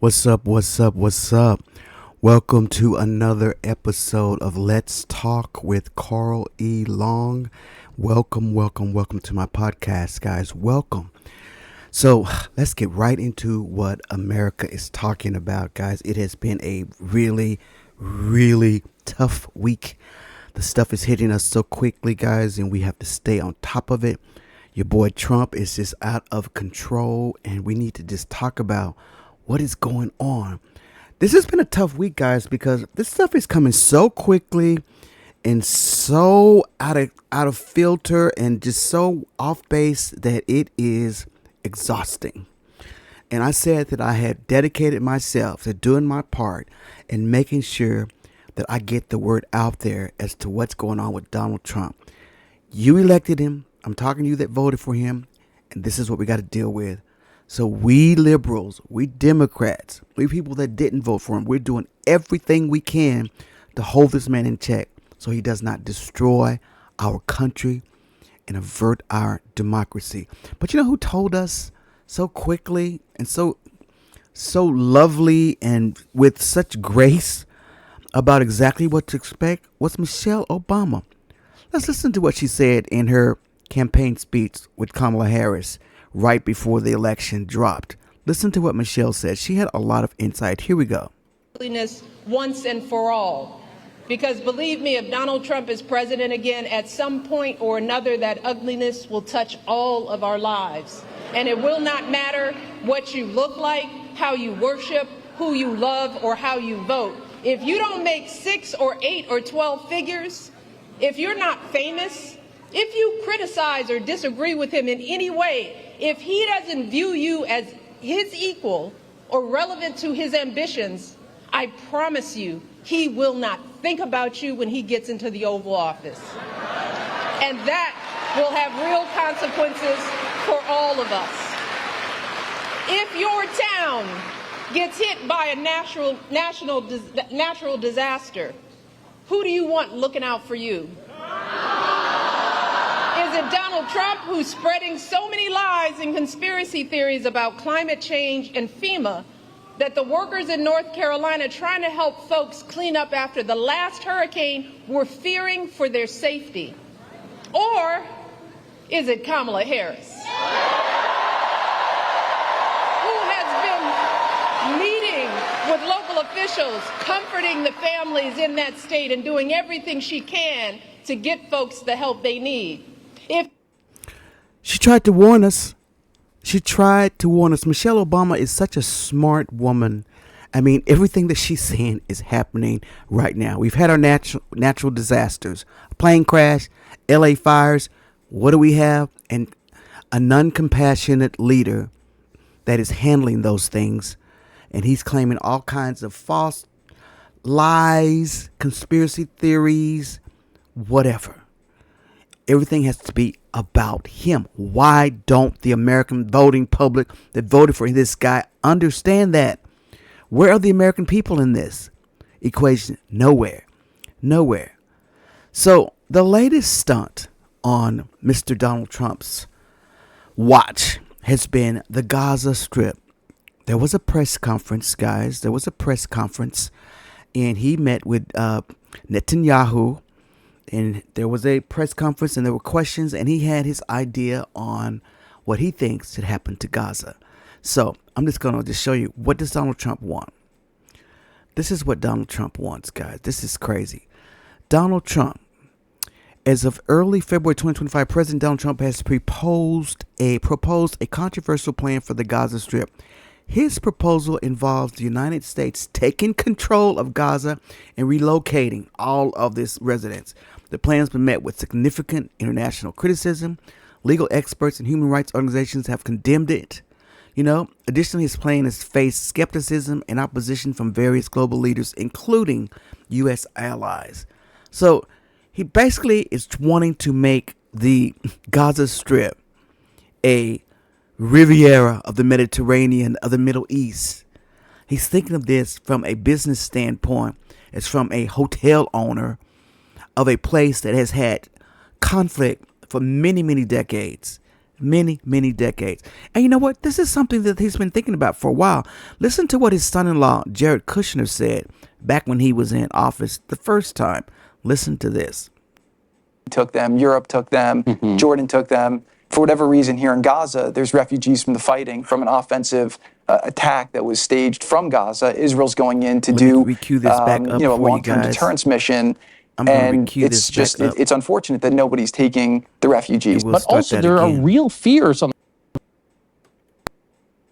What's up? What's up? What's up? Welcome to another episode of Let's Talk with Carl E. Long. Welcome to my podcast, guys. Welcome. So let's get right into what America is talking about, guys. It has been a really tough week. The stuff is hitting us so quickly, guys, and we have to stay on top of it. Your boy Trump is just out of control, and we need to just talk about what is going on. This has been a tough week, guys, because this stuff is coming so quickly and so out of filter and just so off base that it is exhausting. And I said that I had dedicated myself to doing my part and making sure that I get the word out there as to what's going on with Donald Trump. You elected him. I'm talking to you that voted for him. And this is what we got to deal with. So we liberals, we Democrats, we people that didn't vote for him, we're doing everything we can to hold this man in check so he does not destroy our country and avert our democracy. But you know who told us so quickly and so lovely and with such grace about exactly what to expect was Michelle Obama. Let's listen to what she said in her campaign speech with Kamala Harris right before the election dropped. Listen to what Michelle said. She had a lot of insight. Here we go. Once and for all. Because believe me, if Donald Trump is president again, at some point or another, that ugliness will touch all of our lives. And it will not matter what you look like, how you worship, who you love, or how you vote. If you don't make 6 or 8 or 12 figures, if you're not famous, if you criticize or disagree with him in any way, if he doesn't view you as his equal or relevant to his ambitions, I promise you, he will not think about you when he gets into the Oval Office. And that will have real consequences for all of us. If your town gets hit by a natural disaster, who do you want looking out for you? Is it Donald Trump, who's spreading so many lies and conspiracy theories about climate change and FEMA that the workers in North Carolina trying to help folks clean up after the last hurricane were fearing for their safety? Or is it Kamala Harris, who has been meeting with local officials, comforting the families in that state and doing everything she can to get folks the help they need? She tried to warn us. Michelle Obama is such a smart woman. I mean, everything that she's saying is happening right now. We've had our natural disasters, a plane crash, LA fires. What do we have? And a non-compassionate leader that is handling those things. And he's claiming all kinds of false lies, conspiracy theories, whatever. Everything has to be about him. Why don't the American voting public that voted for this guy understand that? Where are the American people in this equation? Nowhere. So the latest stunt on Mr. Donald Trump's watch has been the Gaza Strip. There was a press conference, guys. And he met with Netanyahu. And there was a press conference and there were questions, and he had his idea on what he thinks should happen to Gaza. So I'm just going to show you, what does Donald Trump want? This is what Donald Trump wants, guys. This is crazy. Donald Trump, as of early February 2025, President Donald Trump has proposed a controversial plan for the Gaza Strip. His proposal involves the United States taking control of Gaza and relocating all of its residents. The plan has been met with significant international criticism. Legal experts and human rights organizations have condemned it. Additionally, his plan has faced skepticism and opposition from various global leaders, including U.S. allies. So he basically is wanting to make the Gaza Strip a Riviera of the Mediterranean, of the Middle East. He's thinking of this from a business standpoint, as from a hotel owner of a place that has had conflict for many decades. Many, many decades. And you know what? This is something that he's been thinking about for a while. Listen to what his son in law, Jared Kushner, said back when he was in office the first time. Listen to this. Took them, Europe took them, Jordan took them. For whatever reason, here in Gaza, there's refugees from the fighting, from an offensive attack that was staged from Gaza. Israel's going in to do recue this back up a for you long-term guys. deterrence mission. I'm going to And recue it's this just, back up. it's unfortunate that nobody's taking the refugees. We'll But start also, that there are again. real fears on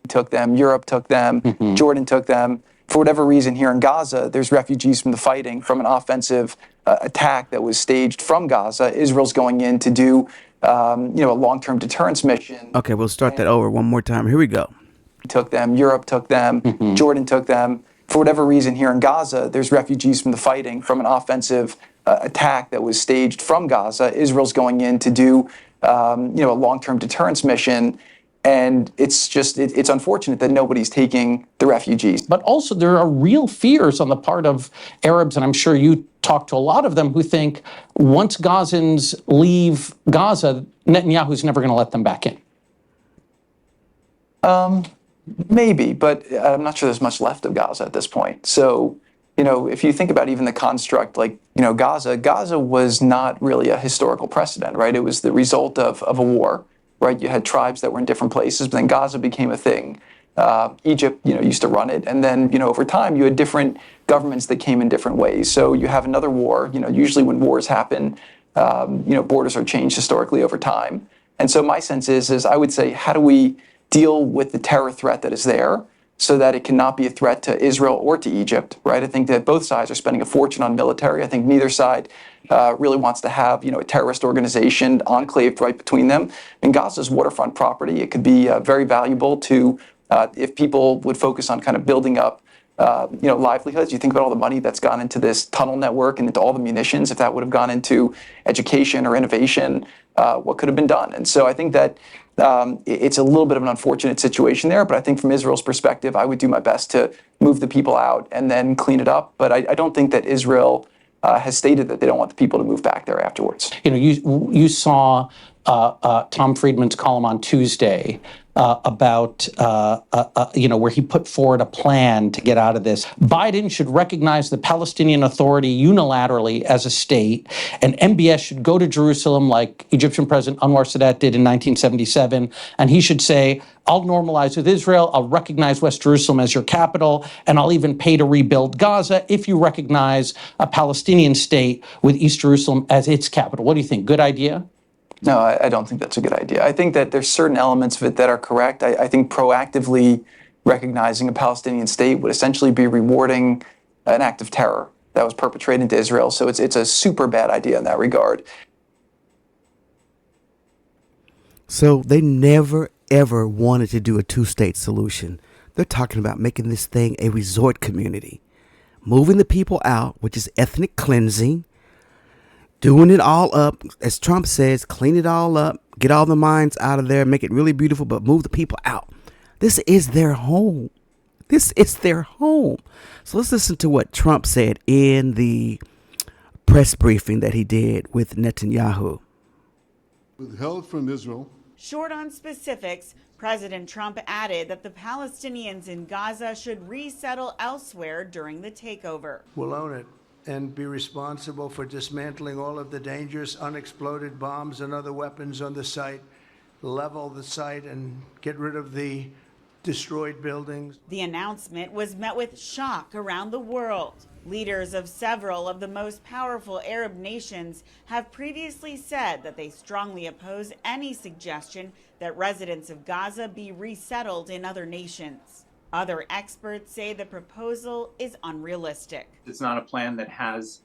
Took them, Europe took them, Jordan took them. For whatever reason, here in Gaza, there's refugees from the fighting, from an offensive attack that was staged from Gaza. Israel's going in to do a long-term deterrence mission. Okay, we'll start that over one more time. Here we go. Took them, Europe took them, Jordan took them. For whatever reason, here in Gaza, there's refugees from the fighting, from an offensive attack that was staged from Gaza. Israel's going in to do a long-term deterrence mission. And it's just, it's unfortunate that nobody's taking the refugees. But also, there are real fears on the part of Arabs, and I'm sure you talk to a lot of them, who think once Gazans leave Gaza, Netanyahu's never going to let them back in. Maybe, but I'm not sure there's much left of Gaza at this point. So, if you think about even the construct, like, Gaza was not really a historical precedent, right? It was the result of a war, right? You had tribes that were in different places, but then Gaza became a thing. Egypt, used to run it. And then, over time, you had different governments that came in different ways. So you have another war. Usually when wars happen, borders are changed historically over time. And so my sense is I would say, how do we deal with the terror threat that is there so that it cannot be a threat to Israel or to Egypt, right? I think that both sides are spending a fortune on military. I think neither side really wants to have, a terrorist organization enclaved right between them. And Gaza's waterfront property, it could be very valuable to, if people would focus on kind of building up, livelihoods. You think about all the money that's gone into this tunnel network and into all the munitions. If that would have gone into education or innovation, what could have been done? And so I think that it's a little bit of an unfortunate situation there, but I think from Israel's perspective, I would do my best to move the people out and then clean it up. But I don't think that Israel has stated that they don't want the people to move back there afterwards. You saw Tom Friedman's column on Tuesday about where he put forward a plan to get out of this. Biden should recognize the Palestinian Authority unilaterally as a state, and MBS should go to Jerusalem like Egyptian President Anwar Sadat did in 1977, and he should say, I'll normalize with Israel, I'll recognize West Jerusalem as your capital, and I'll even pay to rebuild Gaza if you recognize a Palestinian state with East Jerusalem as its capital. What do you think? Good idea? No, I don't think that's a good idea. I think that there's certain elements of it that are correct. I think proactively recognizing a Palestinian state would essentially be rewarding an act of terror that was perpetrated into Israel. So it's a super bad idea in that regard. So they never, ever wanted to do a two-state solution. They're talking about making this thing a resort community, moving the people out, which is ethnic cleansing, doing it all up, as Trump says, clean it all up, get all the mines out of there, make it really beautiful, but move the people out. This is their home. This is their home. So let's listen to what Trump said in the press briefing that he did with Netanyahu. Withheld from Israel. Short on specifics, President Trump added that the Palestinians in Gaza should resettle elsewhere during the takeover. We'll own it and be responsible for dismantling all of the dangerous unexploded bombs and other weapons on the site, level the site and get rid of the destroyed buildings. The announcement was met with shock around the world. Leaders of several of the most powerful Arab nations have previously said that they strongly oppose any suggestion that residents of Gaza be resettled in other nations. Other experts say the proposal is unrealistic. It's not a plan that has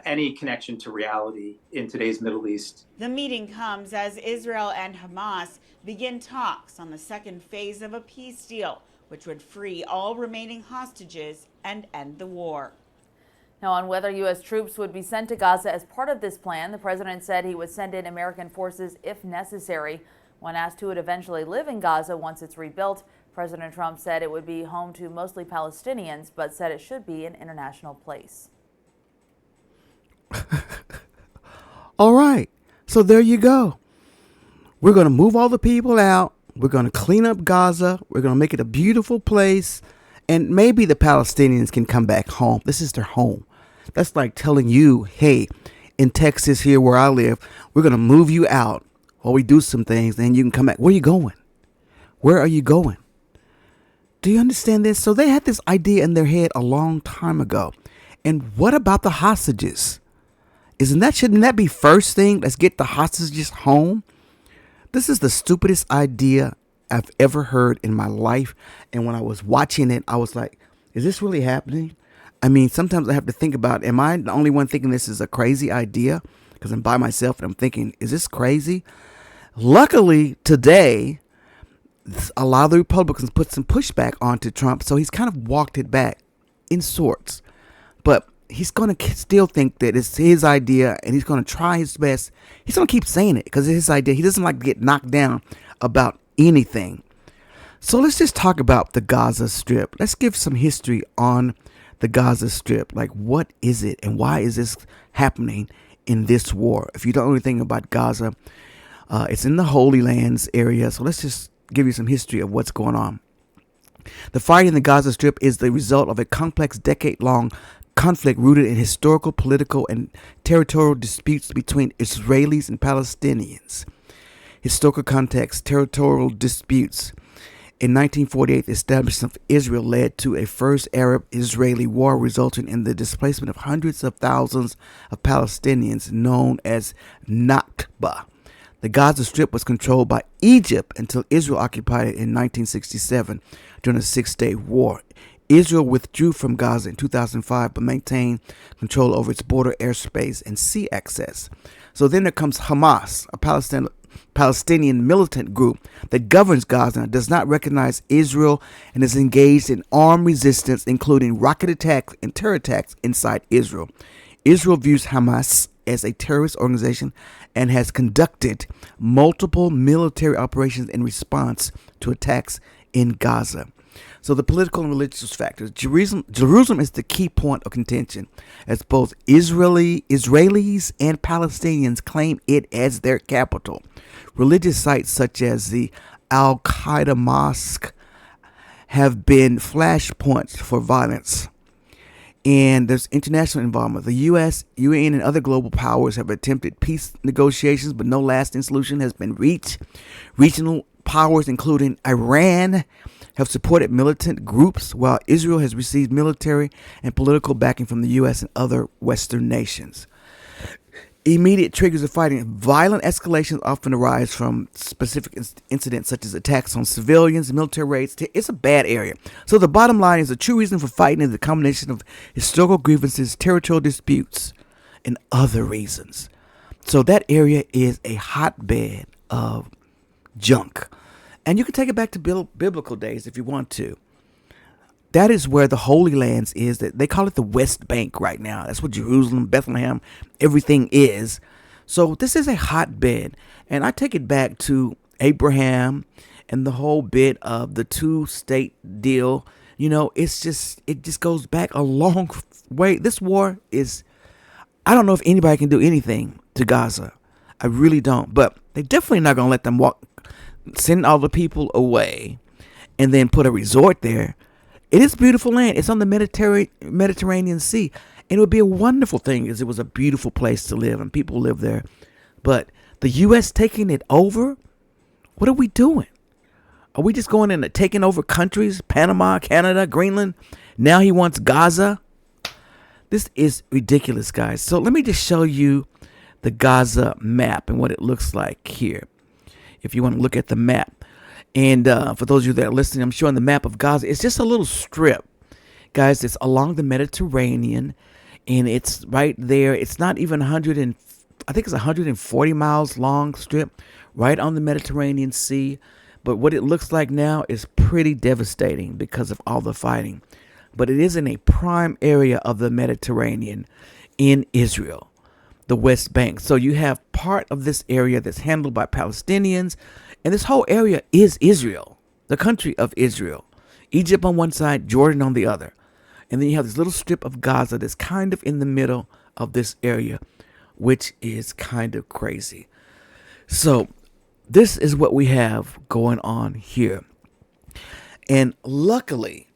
any connection to reality in today's Middle East. The meeting comes as Israel and Hamas begin talks on the second phase of a peace deal, which would free all remaining hostages and end the war. Now, on whether U.S. troops would be sent to Gaza as part of this plan, the president said he would send in American forces if necessary. When asked who would eventually live in Gaza once it's rebuilt, President Trump said it would be home to mostly Palestinians, but said it should be an international place. All right. So there you go. We're going to move all the people out. We're going to clean up Gaza. We're going to make it a beautiful place. And maybe the Palestinians can come back home. This is their home. That's like telling you, hey, in Texas here where I live, we're going to move you out while we do some things. Then you can come back. Where are you going? Where are you going? Do you understand this? So they had this idea in their head a long time ago. And what about the hostages? Shouldn't that be first thing? Let's get the hostages home. This is the stupidest idea I've ever heard in my life. And when I was watching it, I was like, is this really happening? I mean, sometimes I have to think about, am I the only one thinking this is a crazy idea? Because I'm by myself and I'm thinking, is this crazy? Luckily, today, a lot of the Republicans put some pushback onto Trump. So he's kind of walked it back in sorts. But he's going to still think that it's his idea and he's going to try his best. He's going to keep saying it because it's his idea. He doesn't like to get knocked down about anything. So let's just talk about the Gaza Strip. Let's give some history on the Gaza Strip. Like, what is it and why is this happening in this war? If you don't know anything about Gaza, it's in the Holy Lands area. So let's just give you some history of what's going on. The fight in the Gaza Strip is the result of a complex decade-long conflict rooted in historical, political, and territorial disputes between Israelis and Palestinians. Historical context: territorial disputes. In 1948, the establishment of Israel led to a first Arab-Israeli war, resulting in the displacement of hundreds of thousands of Palestinians, known as Nakba. The Gaza Strip was controlled by Egypt until Israel occupied it in 1967 during a six-day war. Israel withdrew from Gaza in 2005 but maintained control over its border, airspace, and sea access. So then there comes Hamas, a Palestinian militant group that governs Gaza and does not recognize Israel and is engaged in armed resistance, including rocket attacks and terror attacks inside Israel. Israel views Hamas as a terrorist organization and has conducted multiple military operations in response to attacks in Gaza. So the political and religious factors. Jerusalem is the key point of contention, as both Israelis and Palestinians claim it as their capital. Religious sites such as the Al-Qaeda Mosque have been flashpoints for violence. And there's international involvement. The U.S., UN, and other global powers have attempted peace negotiations, but no lasting solution has been reached. Regional powers, including Iran, have supported militant groups, while Israel has received military and political backing from the U.S. and other Western nations. Immediate triggers of fighting. Violent escalations often arise from specific incidents such as attacks on civilians, military raids. It's a bad area. So the bottom line is the true reason for fighting is the combination of historical grievances, territorial disputes, and other reasons. So that area is a hotbed of junk. And you can take it back to biblical days if you want to. That is where the Holy Lands is. That they call it the West Bank right now. That's what Jerusalem, Bethlehem, everything is. So this is a hotbed. And I take it back to Abraham and the whole bit of the two-state deal. You know, it just goes back a long way. This war is, I don't know if anybody can do anything to Gaza. I really don't. But they're definitely not going to let them send all the people away and then put a resort there. It is beautiful land. It's on the Mediterranean Sea. And it would be a wonderful thing as it was a beautiful place to live and people live there. But the U.S. taking it over? What are we doing? Are we just going in and taking over countries? Panama, Canada, Greenland? Now he wants Gaza? This is ridiculous, guys. So let me just show you the Gaza map and what it looks like here, if you want to look at the map. And for those of you that are listening, I'm showing the map of Gaza. It's just a little strip, guys. It's along the Mediterranean, and it's right there. It's not even I think it's 140 miles long strip right on the Mediterranean Sea. But what it looks like now is pretty devastating because of all the fighting. But it is in a prime area of the Mediterranean in Israel, the West Bank. So you have part of this area that's handled by Palestinians. And this whole area is Israel, the country of Israel. Egypt on one side, Jordan on the other. And then you have this little strip of Gaza that's kind of in the middle of this area, which is kind of crazy. So this is what we have going on here. And luckily,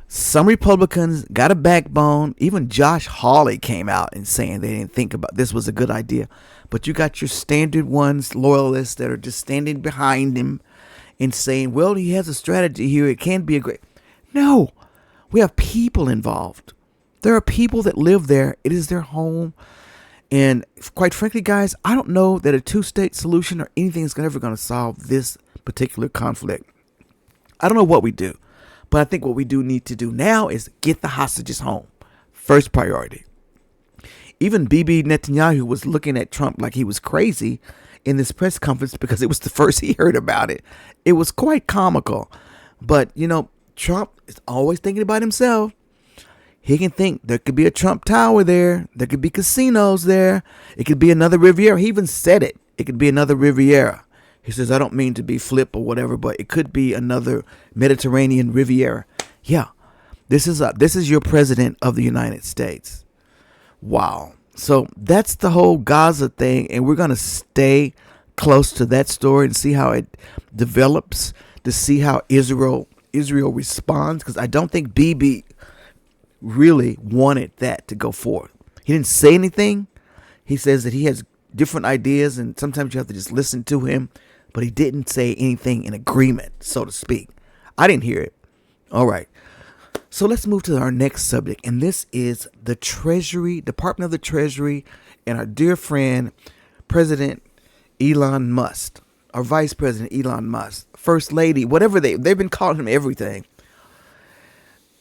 some Republicans got a backbone. Even Josh Hawley came out and saying they didn't think about this was a good idea. But you got your standard ones, loyalists, that are just standing behind him and saying, well, he has a strategy here. It can be a great. No, we have people involved. There are people that live there. It is their home. And quite frankly, guys, I don't know that a two-state solution or anything is ever going to solve this particular conflict. I don't know what we do. But I think what we do need to do now is get the hostages home. First priority. Even Bibi Netanyahu was looking at Trump like he was crazy in this press conference because it was the first he heard about it. It was quite comical. But, you know, Trump is always thinking about himself. He can think there could be a Trump Tower there. There could be casinos there. It could be another Riviera. He even said it. It could be another Riviera. He says, I don't mean to be flip or whatever, but it could be another Mediterranean Riviera. Yeah, this is your president of the United States. Wow. So that's the whole Gaza thing, and we're going to stay close to that story and see how it develops, to see how Israel responds, because I don't think Bibi really wanted that to go forward. He didn't say anything. He says that he has different ideas, and sometimes you have to just listen to him. But he didn't say anything in agreement, so to speak. I didn't hear it. All right. So let's move to our next subject. And this is the Treasury, Department of the Treasury, and our dear friend, President Elon Musk, our Vice President Elon Musk, First Lady, whatever they've been calling him everything.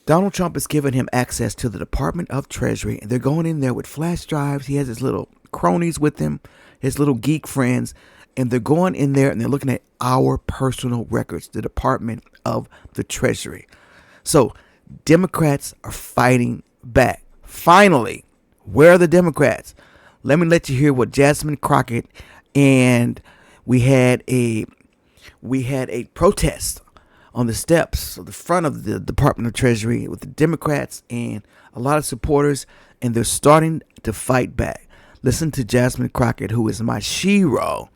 Donald Trump has given him access to the Department of Treasury, and they're going in there with flash drives. He has his little cronies with him, his little geek friends. And they're going in there and they're looking at our personal records, the Department of the Treasury. So Democrats are fighting back. Finally, where are the Democrats? Let me let you hear what Jasmine Crockett, and we had a protest on the steps of the front of the Department of Treasury with the Democrats and a lot of supporters, and they're starting to fight back. Listen to Jasmine Crockett, who is my shero,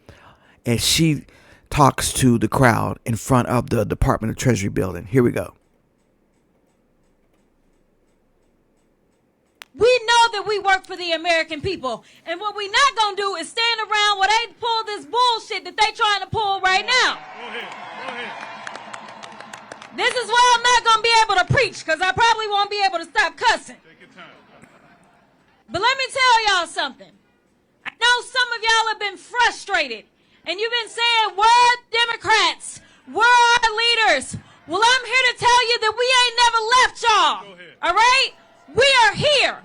as she talks to the crowd in front of the Department of Treasury building. Here we go. We know that we work for the American people. And what we're not going to do is stand around while they pull this bullshit that they trying to pull right now. Go ahead. This is why I'm not going to be able to preach, because I probably won't be able to stop cussing. Take your time. But let me tell y'all something. I know some of y'all have been frustrated. And you've been saying, where are Democrats? Where are our leaders? Well, I'm here to tell you that we ain't never left y'all. All right? We are here.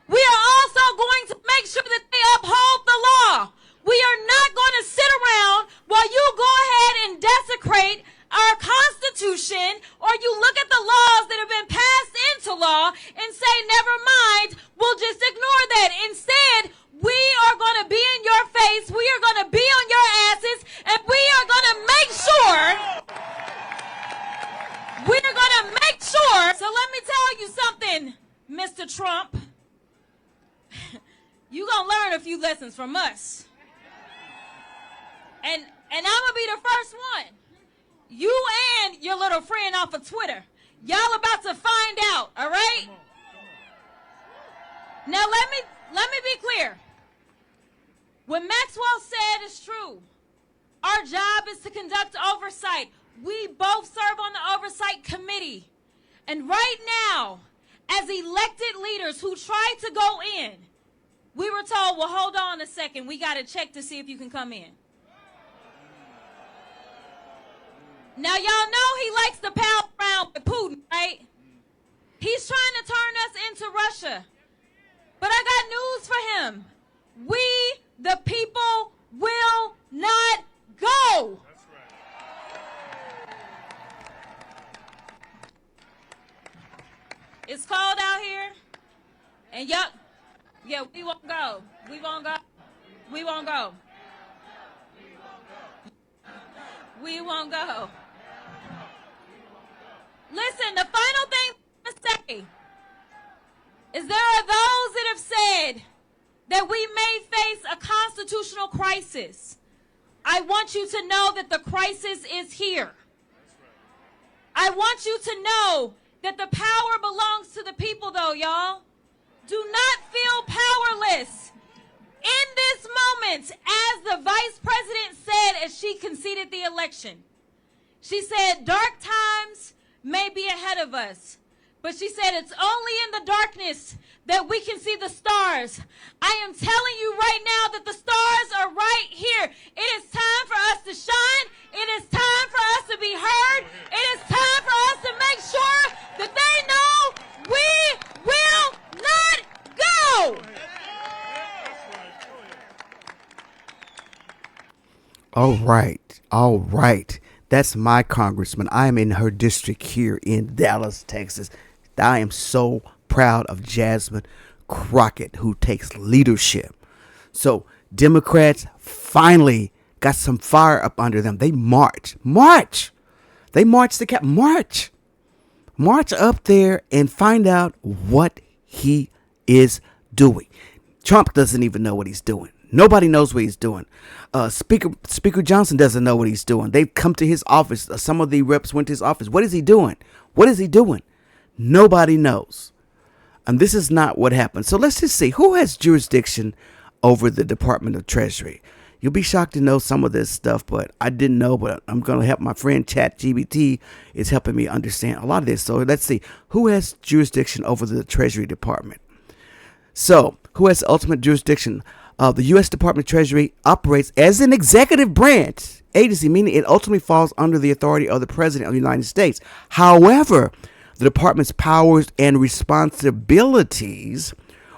We are also going to make sure that they uphold the law. We are not going to sit around while you go ahead and desecrate our Constitution, or you look at the laws that have been passed into law and say, never mind, we'll just ignore that. Instead, we are going to be in your face. We are going to be on your asses, and we are going to make sure. We're going to make sure. So let me tell you something, Mr. Trump. You're going to learn a few lessons from us. And I'm going to be the first one. You and your little friend off of Twitter. Y'all about to find out, all right? Now let me be clear. What Maxwell said is true. Our job is to conduct oversight. We both serve on the oversight committee. And right now, as elected leaders who try to go in, we were told, well, hold on a second. We got to check to see if you can come in. Now, y'all know he likes to pal around with Putin, right? He's trying to turn us into Russia. But I got news for him. We, the people, will not go. That's right. It's cold out here. And y'all, yeah, we won't go. We won't go. We won't go. We won't go. Listen, the final thing I'm going to say is there are those that have said that we may face a constitutional crisis. I want you to know that the crisis is here. I want you to know that the power belongs to the people, though, y'all. Do not feel powerless. In this moment, as the vice president said as she conceded the election, she said, dark times may be ahead of us, but she said it's only in the darkness that we can see the stars. I am telling you right now that the stars are right here. It is time for us to shine. It is time for us to be heard. It is time for us to make sure that they know we will not go. All right. That's my congressman. I am in her district here in Dallas, Texas. I am so proud of Jasmine Crockett, who takes leadership. So Democrats finally got some fire up under them. They march. They march the cap. March up there and find out what he is doing. Trump doesn't even know what he's doing. Nobody knows what he's doing. Speaker Johnson doesn't know what he's doing. They've come to his office. Some of the reps went to his office. What is he doing? Nobody knows. And this is not what happened. So let's just see. Who has jurisdiction over the Department of Treasury? You'll be shocked to know some of this stuff, but I didn't know. But I'm going to help my friend ChatGPT is helping me understand a lot of this. So let's see. Who has jurisdiction over the Treasury Department? So who has ultimate jurisdiction? The U.S. Department of Treasury operates as an executive branch agency, meaning it ultimately falls under the authority of the President of the United States. However, the department's powers and responsibilities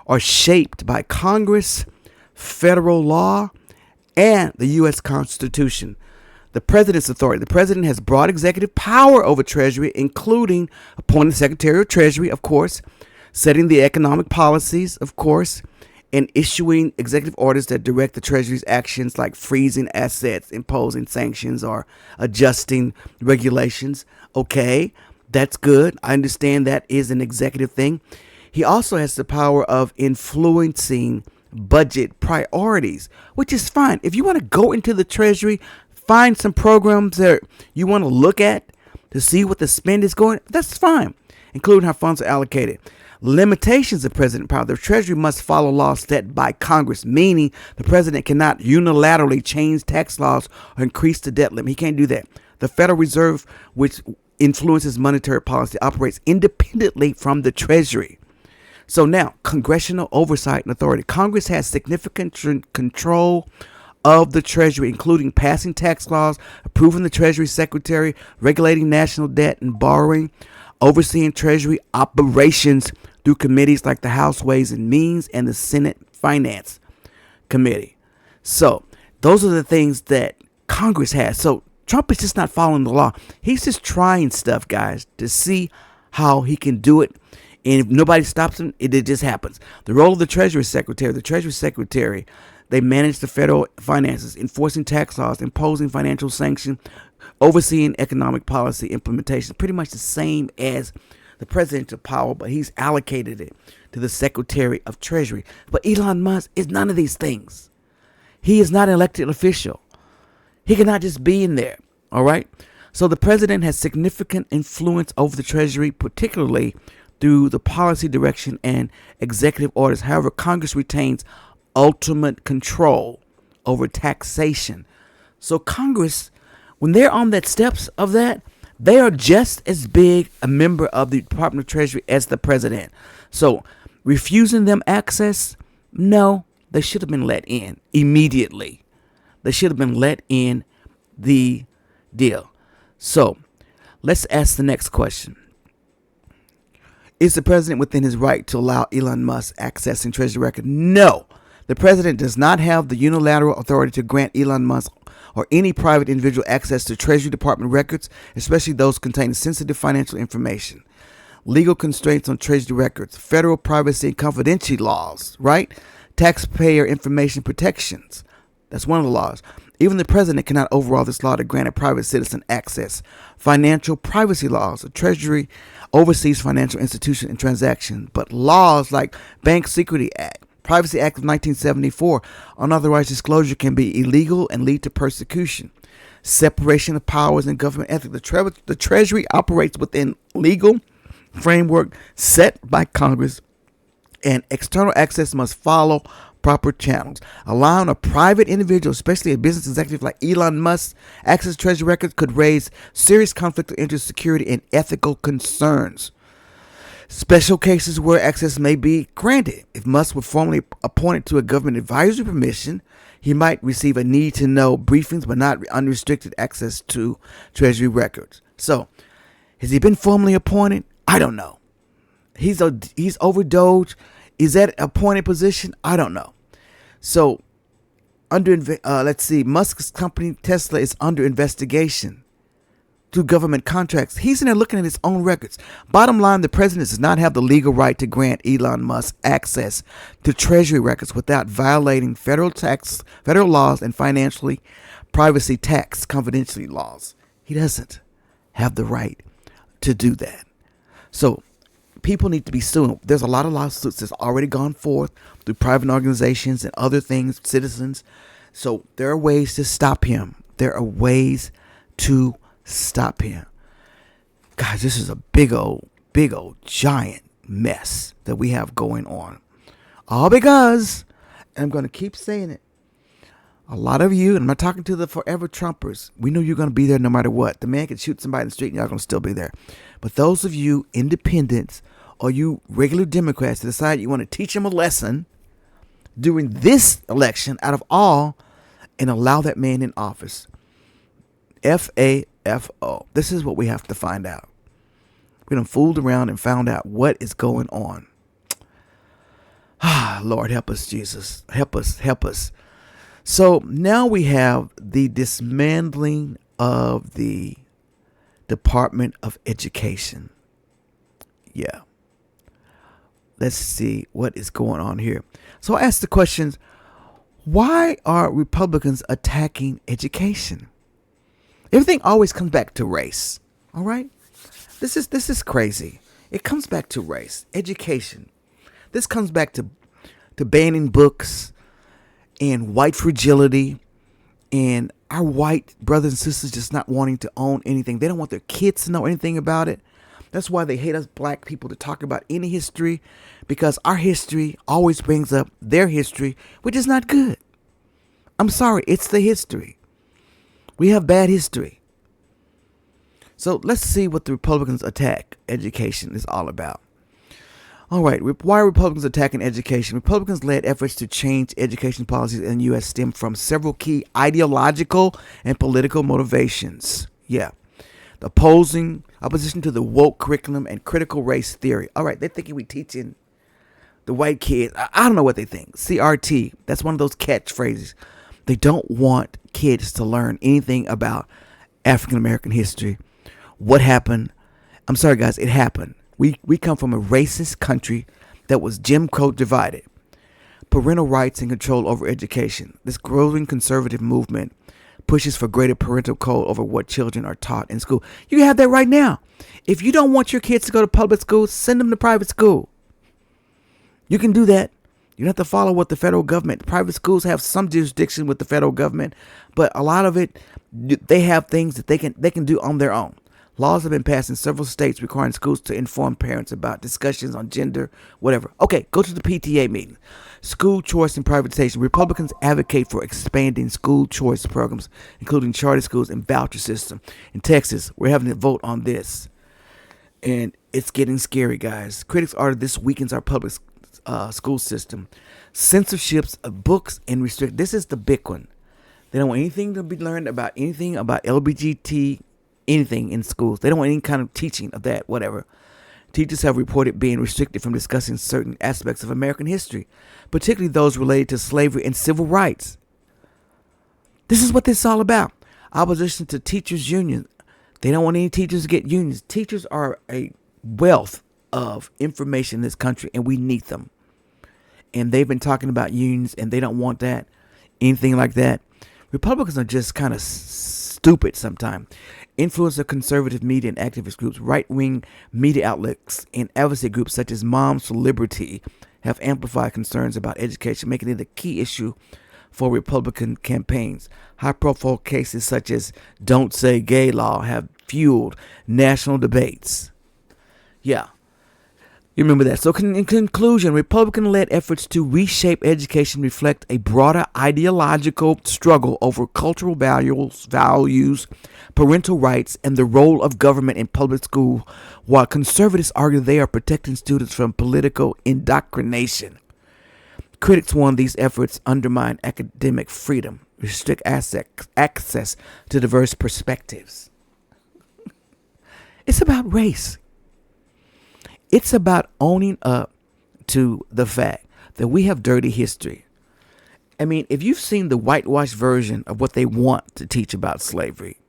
are shaped by Congress, federal law, and the U.S. Constitution. The President's authority. The President has broad executive power over Treasury, including appointing Secretary of Treasury, of course, setting the economic policies, of course, and issuing executive orders that direct the Treasury's actions like freezing assets, imposing sanctions, or adjusting regulations. Okay, that's good. I understand that is an executive thing. He also has the power of influencing budget priorities, which is fine. If you want to go into the Treasury, find some programs that you want to look at to see what the spend is going, that's fine, including how funds are allocated. Limitations of president power. The Treasury must follow laws set by Congress, meaning the president cannot unilaterally change tax laws or increase the debt limit. He can't do that. The Federal Reserve, which influences monetary policy, operates independently from the Treasury. So now, congressional oversight and authority. Congress has significant control of the Treasury, including passing tax laws, approving the Treasury Secretary, regulating national debt and borrowing, overseeing Treasury operations through committees like the House Ways and Means and the Senate Finance Committee. So those are the things that Congress has. So Trump is just not following the law. He's just trying stuff, guys, to see how he can do it. And if nobody stops him, it just happens. The role of the Treasury Secretary, they manage the federal finances, enforcing tax laws, imposing financial sanctions, overseeing economic policy implementation. Pretty much the same as the presidential power, but he's allocated it to the Secretary of Treasury. But Elon Musk is none of these things. He is not an elected official. He cannot just be in there. All right. So the president has significant influence over the Treasury, particularly through the policy direction and executive orders. However, Congress retains ultimate control over taxation. So Congress, when they're on the steps of that, they are just as big a member of the Department of Treasury as the president. So refusing them access, no, they should have been let in immediately. They should have been let in the deal. So let's ask the next question. Is the president within his right to allow Elon Musk accessing Treasury records? No. The president does not have the unilateral authority to grant Elon Musk or any private individual access to Treasury Department records, especially those containing sensitive financial information. Legal constraints on Treasury records, federal privacy and confidentiality laws, right? Taxpayer information protections. That's one of the laws. Even the president cannot overrule this law to grant a private citizen access. Financial privacy laws. The Treasury oversees financial institutions and transactions, but laws like Bank Secrecy Act, Privacy Act of 1974. Unauthorized disclosure can be illegal and lead to persecution. Separation of powers and government ethics. The Treasury operates within legal framework set by Congress, and external access must follow proper channels. Allowing a private individual, especially a business executive like Elon Musk, access to Treasury records could raise serious conflict of interest, security, and ethical concerns. Special cases where access may be granted. If Musk were formally appointed to a government advisory permission, he might receive a need-to-know briefings but not unrestricted access to Treasury records. So, has he been formally appointed? I don't know. He's over Doge. Is that appointed position? I don't know. So, let's see. Musk's company Tesla is under investigation through government contracts. He's in there looking at his own records. Bottom line, the president does not have the legal right to grant Elon Musk access to Treasury records without violating federal laws and financially privacy tax confidentiality laws. He doesn't have the right to do that. So people need to be suing. There's a lot of lawsuits that's already gone forth through private organizations and other things, citizens. So there are ways to stop him. There are ways to stop him. Guys, this is a big old giant mess that we have going on. All because, and I'm going to keep saying it, a lot of you, and I'm not talking to the forever Trumpers, we know you're going to be there no matter what. The man could shoot somebody in the street and y'all going to still be there. But those of you independents or you regular Democrats that decide you want to teach them a lesson during this election out of all and allow that man in office. FAFO. This is what we have to find out. We done fooled around and found out what is going on. Lord, help us, Jesus. Help us. So now we have the dismantling of the Department of Education. Yeah. Let's see what is going on here. So I asked the questions, why are Republicans attacking education? Everything always comes back to race. All right? This is crazy. It comes back to race, education. This comes back to banning books and white fragility and our white brothers and sisters just not wanting to own anything. They don't want their kids to know anything about it. That's why they hate us black people to talk about any history, because our history always brings up their history, which is not good. I'm sorry, it's the history. We have bad history. So let's see what the Republicans attack education is all about. All right, why are Republicans attacking education? Republicans-led efforts to change education policies in the U.S. stem from several key ideological and political motivations. Yeah. The opposition to the woke curriculum and critical race theory. All right, they're thinking we teaching the white kids. I don't know what they think. CRT, that's one of those catchphrases. They don't want kids to learn anything about African-American history. What happened? I'm sorry, guys, it happened. We come from a racist country that was Jim Crow divided. Parental rights and control over education. This growing conservative movement pushes for greater parental control over what children are taught in school. You have that right now. If you don't want your kids to go to public school, send them to private school. You can do that. You don't have to follow what the federal government. Private schools have some jurisdiction with the federal government, but a lot of it, they have things that they can do on their own. Laws have been passed in several states requiring schools to inform parents about discussions on gender, whatever. Okay, go to the PTA meeting. School choice and privatization. Republicans advocate for expanding school choice programs, including charter schools and voucher system. In Texas, we're having a vote on this. And it's getting scary, guys. Critics argue this weakens our public school system. Censorships of books and restrict. This is the big one. They don't want anything to be learned about anything about LGBT, anything in schools. They don't want any kind of teaching of that, whatever. Teachers have reported being restricted from discussing certain aspects of American history, particularly those related to slavery and civil rights. This is what this is all about. Opposition to teachers' unions. They don't want any teachers to get unions. Teachers are a wealth of information in this country, and we need them. And they've been talking about unions, and they don't want that, anything like that. Republicans are just kind of stupid sometimes. Influence of conservative media and activist groups, right-wing media outlets, and advocacy groups such as Moms for Liberty have amplified concerns about education, making it a key issue for Republican campaigns. High-profile cases such as Don't Say Gay law have fueled national debates. Yeah. You remember that. So in conclusion, Republican-led efforts to reshape education reflect a broader ideological struggle over cultural values, parental rights, and the role of government in public school, while conservatives argue they are protecting students from political indoctrination. Critics warn these efforts undermine academic freedom, restrict access to diverse perspectives. It's about race. It's about owning up to the fact that we have dirty history. I mean, if you've seen the whitewashed version of what they want to teach about slavery,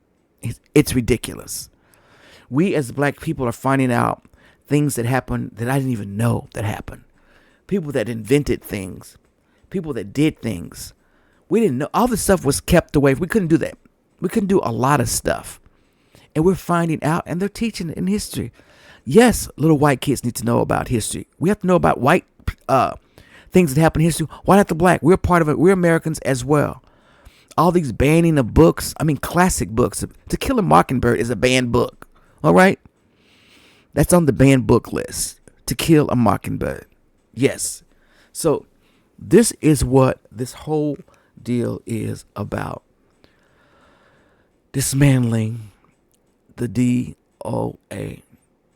it's ridiculous. We as black people are finding out things that happened that I didn't even know that happened. People that invented things, people that did things. We didn't know. All this stuff was kept away. We couldn't do that. We couldn't do a lot of stuff. And we're finding out, and they're teaching it in history. Yes, little white kids need to know about history. We have to know about white things that happen in history. Why not the black? We're part of it. We're Americans as well. All these banning of books. I mean, classic books. To Kill a Mockingbird is a banned book. All right? That's on the banned book list. To Kill a Mockingbird. Yes. So this is what this whole deal is about. Dismantling the DOA.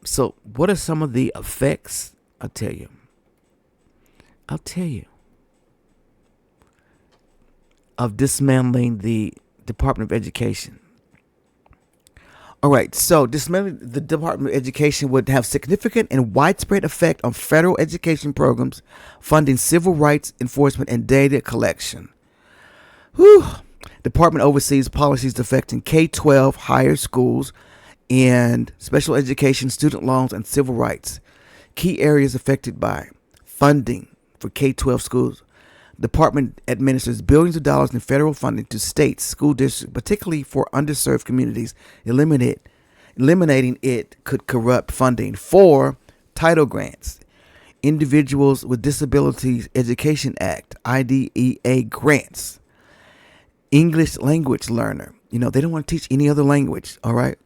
So what are some of the effects? I'll tell you. Of dismantling the Department of Education. All right, so dismantling the Department of Education would have significant and widespread effect on federal education programs, funding civil rights enforcement and data collection. Whew. Department oversees policies affecting K-12 higher schools and special education, student loans, and civil rights. Key areas affected by funding for K-12 schools. Department administers billions of dollars in federal funding to states, school districts, particularly for underserved communities. Eliminating it could corrupt funding for title grants, Individuals with Disabilities Education Act, IDEA grants, English language learner. They don't want to teach any other language, all right?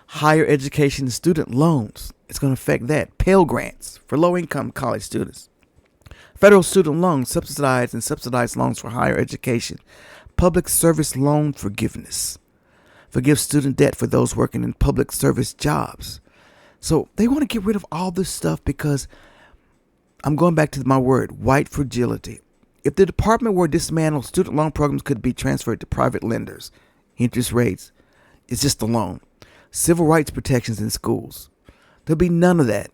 Higher education student loans. It's going to affect that. Pell grants for low-income college students. Federal student loans, subsidized loans for higher education. Public service loan forgiveness. Forgive student debt for those working in public service jobs. So they want to get rid of all this stuff because I'm going back to my word, white fragility. If the department were dismantled, student loan programs could be transferred to private lenders. Interest rates, it's just a loan. Civil rights protections in schools. There'll be none of that.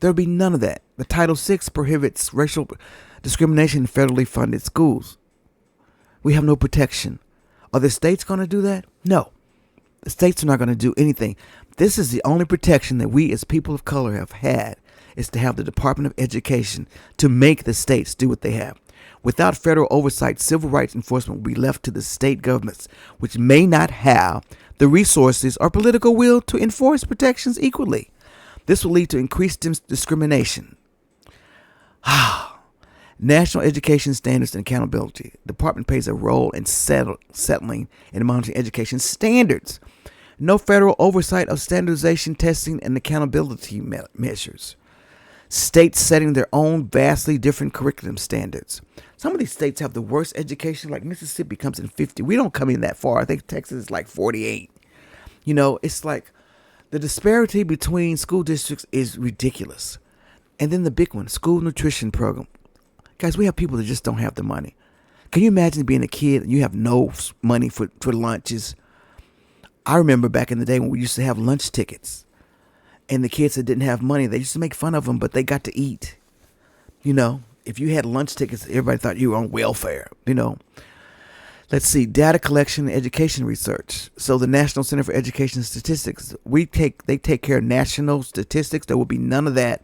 The Title VI prohibits racial discrimination in federally funded schools. We have no protection. Are the states going to do that? No. The states are not going to do anything. This is the only protection that we as people of color have had, is to have the Department of Education to make the states do what they have. Without federal oversight, civil rights enforcement will be left to the state governments, which may not have the resources or political will to enforce protections equally. This will lead to increased discrimination. National education standards and accountability. The department plays a role in settling and monitoring education standards. No federal oversight of standardization, testing, and accountability measures. States setting their own vastly different curriculum standards. Some of these states have the worst education, like Mississippi comes in 50. We don't come in that far. I think Texas is like 48. It's like the disparity between school districts is ridiculous. And then the big one, school nutrition program. Guys, we have people that just don't have the money. Can you imagine being a kid and you have no money for lunches? I remember back in the day when we used to have lunch tickets. And the kids that didn't have money, they used to make fun of them, but they got to eat. If you had lunch tickets, everybody thought you were on welfare, Let's see, data collection and education research. So the National Center for Education Statistics, they take care of national statistics. There will be none of that.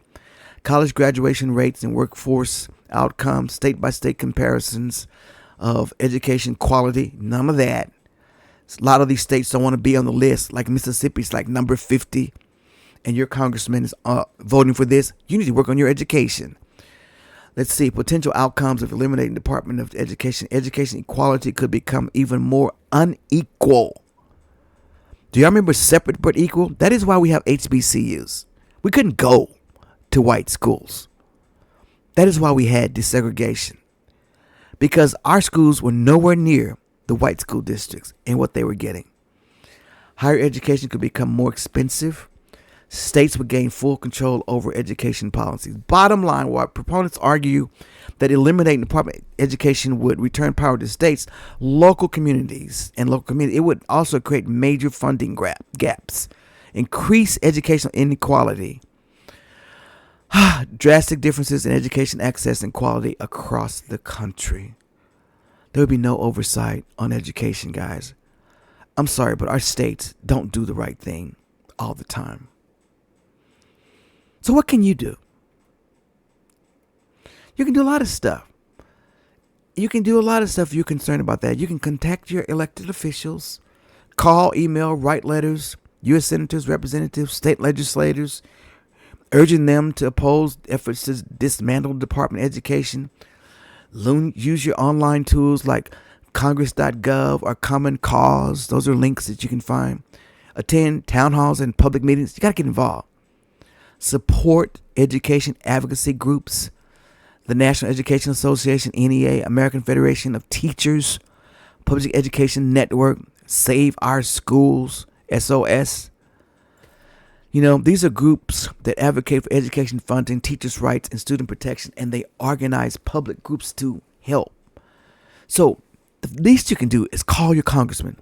College graduation rates and workforce outcomes, state-by-state comparisons of education quality, none of that. A lot of these states don't want to be on the list, like Mississippi's like number 50, and your congressman is voting for this. You need to work on your education. Let's see. Potential outcomes of eliminating Department of Education. Education equality could become even more unequal. Do y'all remember separate but equal? That is why we have HBCUs. We couldn't go to white schools. That is why we had desegregation. Because our schools were nowhere near the white school districts and what they were getting. Higher education could become more expensive. States would gain full control over education policies. Bottom line, while proponents argue that eliminating Department of Education would return power to states, local communities, it would also create major funding gaps, increase educational inequality, drastic differences in education access and quality across the country. There would be no oversight on education, guys. I'm sorry, but our states don't do the right thing all the time. So what can you do? You can do a lot of stuff. If you're concerned about that. You can contact your elected officials, call, email, write letters, U.S. senators, representatives, state legislators, urging them to oppose efforts to dismantle the Department of Education. Use your online tools like congress.gov or Common Cause. Those are links that you can find. Attend town halls and public meetings. You got to get involved. Support education advocacy groups, the National Education Association, NEA, American Federation of Teachers, Public Education Network, Save Our Schools, SOS. These are groups that advocate for education funding, teachers' rights, and student protection, and they organize public groups to help. So the least you can do is call your congressman.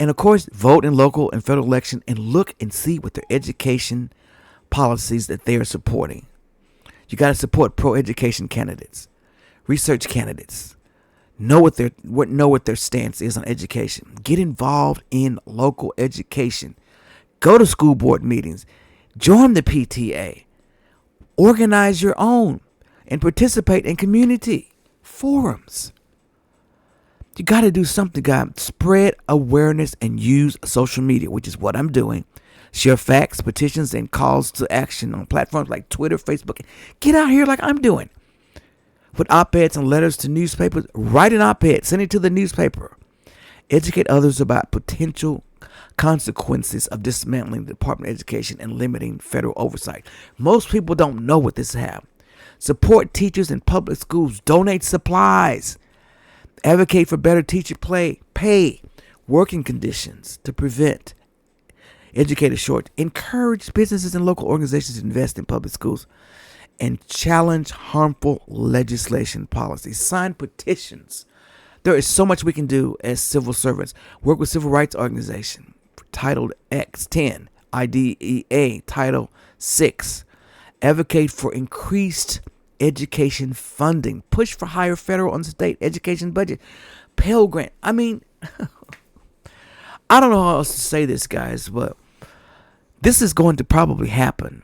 And of course, vote in local and federal election and look and see what their education policies that they are supporting. You got to support pro-education candidates, research candidates. Know what their stance is on education. Get involved in local education. Go to school board meetings. Join the PTA. Organize your own and participate in community forums. You got to do something, guys. Spread awareness and use social media, which is what I'm doing. Share facts, petitions, and calls to action on platforms like Twitter, Facebook. Get out here like I'm doing. With op-eds and letters to newspapers, write an op-ed, send it to the newspaper. Educate others about potential consequences of dismantling the Department of Education and limiting federal oversight. Most people don't know what this has. Support teachers in public schools. Donate supplies. Advocate for better teacher pay, working conditions to prevent educator short. Encourage businesses and local organizations to invest in public schools and challenge harmful legislation policies. Sign petitions. There is so much we can do as civil servants. Work with civil rights organization. Title X10, IDEA, Title 6. Advocate for increased education funding. Push for higher federal and state education budget. Pell Grant. I mean, I don't know how else to say this, guys, but this is going to probably happen.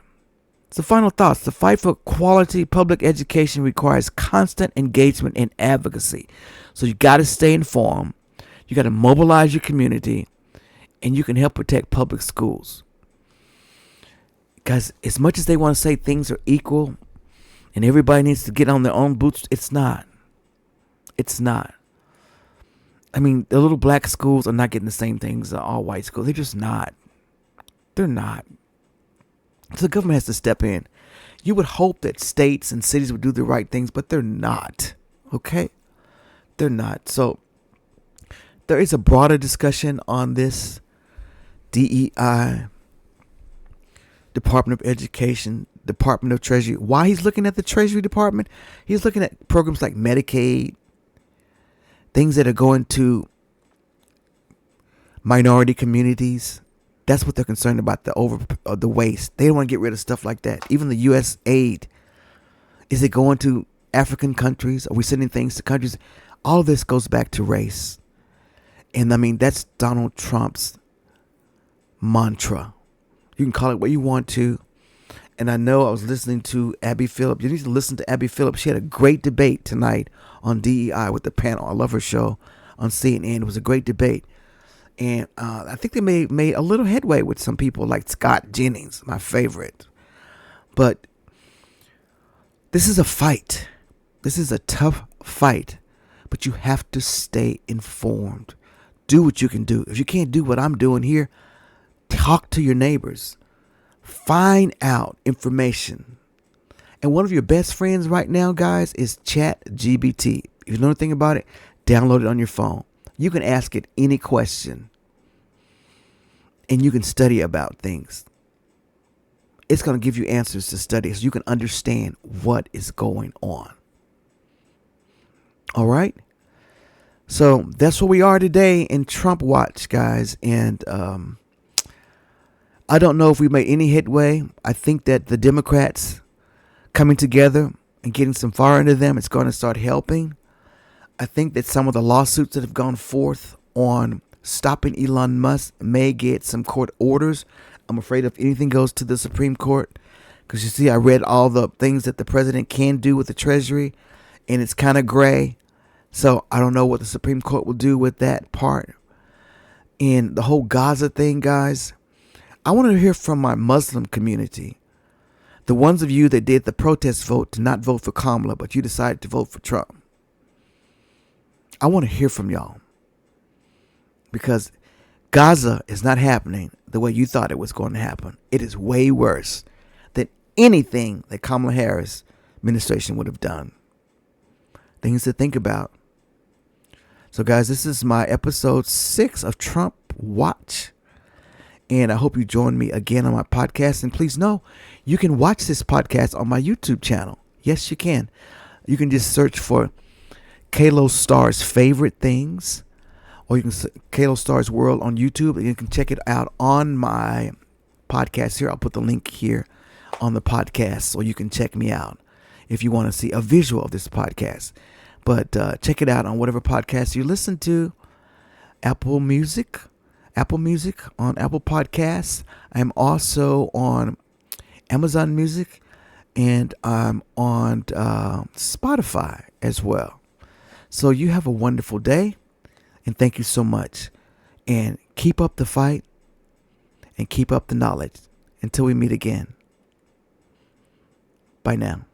So final thoughts. The fight for quality public education requires constant engagement and advocacy. So you got to stay informed. You got to mobilize your community, and you can help protect public schools. Guys, as much as they want to say things are equal and everybody needs to get on their own boots, it's not. It's not. I mean, the little black schools are not getting the same things as all white schools. They're just not. They're not. So the government has to step in. You would hope that states and cities would do the right things, but they're not. Okay? They're not. So there is a broader discussion on this. DEI, Department of Education, Department of Treasury. Why he's looking at the Treasury Department? He's looking at programs like Medicaid, things that are going to minority communities. That's what they're concerned about, the waste. They don't want to get rid of stuff like that. Even the U.S. aid. Is it going to African countries? Are we sending things to countries? All of this goes back to race. And I mean, that's Donald Trump's mantra. You can call it what you want to. And I know I was listening to Abby Phillip. You need to listen to Abby Phillip. She had a great debate tonight on DEI with the panel. I love her show on CNN. It was a great debate. And I think they made a little headway with some people like Scott Jennings, my favorite. But this is a fight. This is a tough fight, but you have to stay informed. Do what you can do. If you can't do what I'm doing here, talk to your neighbors. Find out information. And one of your best friends right now, guys, is ChatGPT. If you know anything about it, download it on your phone. You can ask it any question. And you can study about things. It's going to give you answers to study so you can understand what is going on. All right? So that's where we are today in Trump Watch, guys. And I don't know if we made any headway. I think that the Democrats coming together and getting some fire into them, it's going to start helping. I think that some of the lawsuits that have gone forth on stopping Elon Musk may get some court orders. I'm afraid if anything goes to the Supreme Court, because you see, I read all the things that the president can do with the Treasury, and it's kind of gray. So I don't know what the Supreme Court will do with that part. And the whole Gaza thing, guys, I want to hear from my Muslim community. The ones of you that did the protest vote to not vote for Kamala, but you decided to vote for Trump. I want to hear from y'all. Because Gaza is not happening the way you thought it was going to happen. It is way worse than anything that Kamala Harris administration would have done. Things to think about. So, guys, this is my episode 6 of Trump Watch. And I hope you join me again on my podcast. And please know, you can watch this podcast on my YouTube channel. Yes, you can. You can just search for Kalo Star's Favorite Things. Or you can Kalo Star's World on YouTube. And you can check it out on my podcast here. I'll put the link here on the podcast so you can check me out if you want to see a visual of this podcast. But check it out on whatever podcast you listen to. Apple Music on Apple Podcasts. I'm also on Amazon Music, and I'm on Spotify as well. So you have a wonderful day, and thank you so much. And keep up the fight, and keep up the knowledge. Until we meet again. Bye now.